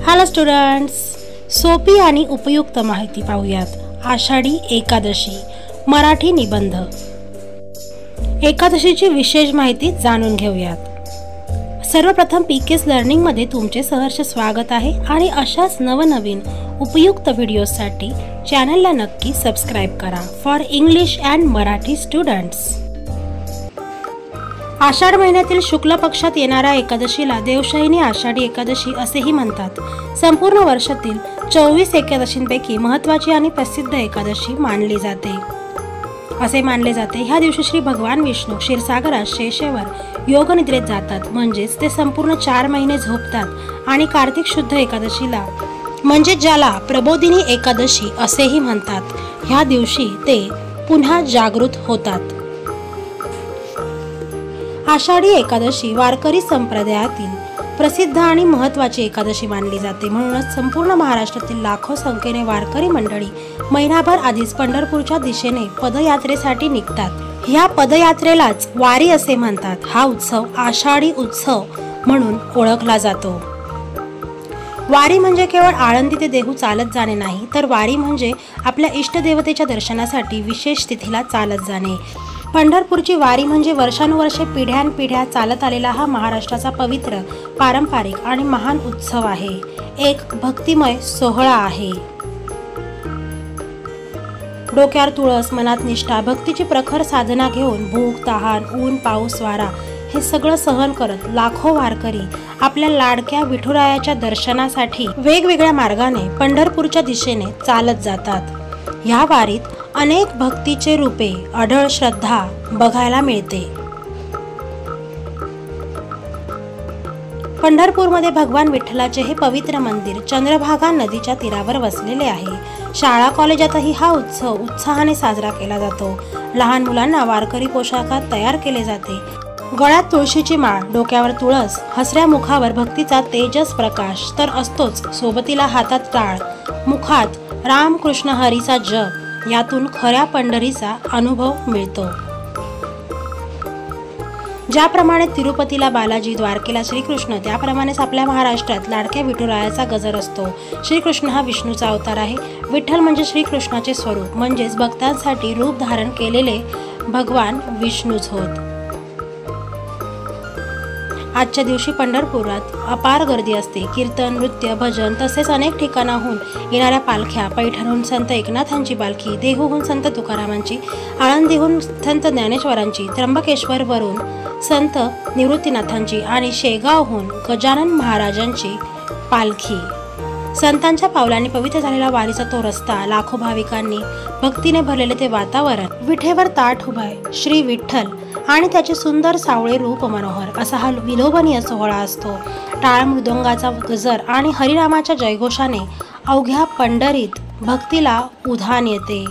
Hello students, सोपी आणि उपयुक्त माहिती पाहूयात। आषाढी एकादशी मराठी निबंध। एकादशीची विशेष माहिती जाणून घेऊयात। सर्वप्रथम पीकेस लर्निंग मध्ये तुमचे सहर्ष स्वागत आहे आणि अशाच नवनवीन उपयुक्त व्हिडिओसाठी चॅनलला नक्की सबस्क्राइब करा for English and Marathi students. आषाढ महिन्यातील शुक्ल पक्षात येणाऱ्या एकादशीला देवशयनी आषाढी एकादशी असेही म्हणतात। संपूर्ण वर्षातील 24 एकादशींपैकी महत्त्वाची आणि प्रसिद्ध एकादशी मानली जाते। असे मानले जाते ह्या दिवशी श्री भगवान विष्णू क्षीरसागरात शेषेवर योगनिद्रेत जातात, म्हणजेच ते संपूर्ण 4 महिने झोपतात आणि कार्तिक शुद्ध एकादशीला म्हणजे ज्याला प्रबोधिनी एकादशी असेही म्हणतात, ह्या दिवशी ते पुन्हा जागृत होतात। आषाढी एकादशी वारकरी संप्रदायातील प्रसिद्ध आणि महत्त्वाची एकादशी मानली जाते। म्हणूनच संपूर्ण महाराष्ट्रातील लाखो संख्येने वारकरी मंडळी महिनाभर आधीच पंढरपूरच्या दिशेने पदयात्रेसाठी निघतात। ह्या पदयात्रेलाच वारी असे म्हणतात। हा उत्सव आषाढी उत्सव म्हणून ओळखला जातो। वारी म्हणजे केवळ आळंदी ते देहू चालत जाणे नाही, तर वारी म्हणजे आपल्या इष्टदेवतेच्या दर्शनासाठी विशेष तिथीला चालत जाणे। पंढरपूरची वारी म्हणजे वर्षानुवर्षे पिढ्यानपिढ्या चालत आलेला हा महाराष्ट्राचा पवित्र, पारंपरिक आणि महान उत्सव आहे। एक भक्तिमय सोहळा आहे। डोक्यावर तुळस, मनात निष्ठा, भक्तीची प्रखर साधना घेऊन भूक, तहान, ऊन, पाऊस, वारा हे सगळं सहन करत लाखो वारकरी आपल्या लाडक्या विठुरायाच्या दर्शनासाठी वेगवेगळ्या मार्गाने पंढरपूरच्या दिशेने चालत जातात। ह्या वारीत अनेक भक्तीचे रूपे, अढळ श्रद्धा बघायला मिळते। पंढरपूरमध्ये भगवान विठ्ठलाचे हे पवित्र मंदिर चंद्रभागा नदीच्या तीरावर वसलेले आहे। शाळा कॉलेजातही हा उत्सव उत्साहाने साजरा केला जातो। लहान मुलांना वारकरी पोशाखात तयार केले जाते। गळ्यात तुळशीची माळ, डोक्यावर तुळस, हसऱ्या मुखावर भक्तीचा तेजस प्रकाश तर असतोच, सोबतीला हातात टाळ, मुखात राम कृष्ण हरीचा जप, यातून खऱ्या पंढरीचा अनुभव मिळतो। ज्याप्रमाणे तिरुपतीला बालाजी, द्वारकेला श्रीकृष्ण, त्याप्रमाणेच आपल्या महाराष्ट्रात लाडक्या विठुरायाचा गजर असतो। श्रीकृष्ण हा विष्णूचा अवतार आहे। विठ्ठल म्हणजे श्रीकृष्णाचे स्वरूप, म्हणजेच भक्तांसाठी रूप धारण केलेले भगवान विष्णूच होत। आजच्या दिवशी पंढरपुरात अपार गर्दी असते। कीर्तन, नृत्य, भजन तसेच अनेक ठिकाणाहून येणाऱ्या पालख्या, पैठणहून संत एकनाथांची पालखी, देहूहून संत तुकारामांची, आळंदीहून संत ज्ञानेश्वरांची, त्र्यंबकेश्वरवरून संत निवृत्तीनाथांची आणि शेगावहून गजानन महाराजांची पालखी। संतांच्या पावलांनी पवित्र झालेला वारीचा तो रस्ता, लाखो भाविकांनी भक्तीने भरलेले ते वातावरण, विठेवर ताठ उभाय श्री विठ्ठल आणि त्याचे सुंदर सावळे रूप मनोहर असा हा विलोभनीय सोहळा असतो। टाळ मृदंगाचा गजर आणि हरिनामाच्या जयघोषाने अवघ्या पंढरीत भक्तीला उधाण येते।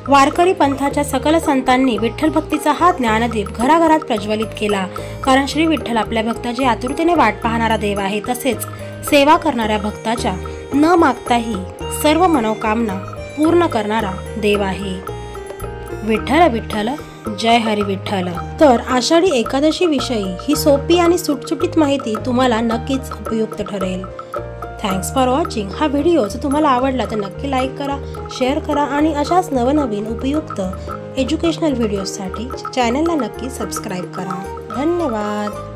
वारकरी पंथाच्या सकल संतांनी विठ्ठल भक्तीचा हा ज्ञानदीप घराघरात प्रज्वलित केला, कारण श्री विठ्ठल आपल्या भक्ताची आतुरतेने वाट पाहणारा देव आहे। तसेच सेवा करणाऱ्या भक्ताच्या न मागताही सर्व मनोकामना पूर्ण करणारा देव आहे। विठ्ठल विठ्ठल, जय हरी विठ्ठल। तर आषाढी एकादशी विषयी ही सोपी आणि सुटसुटीत माहिती तुम्हाला नक्कीच उपयुक्त ठरेल। Thanks for watching. हा व्हिडिओ जर तुम्हाला आवडला तर नक्की लाईक करा, शेअर करा आणि अशाच नवनवीन उपयुक्त एज्युकेशनल व्हिडिओसाठी चॅनलला नक्की सबस्क्राईब करा। धन्यवाद।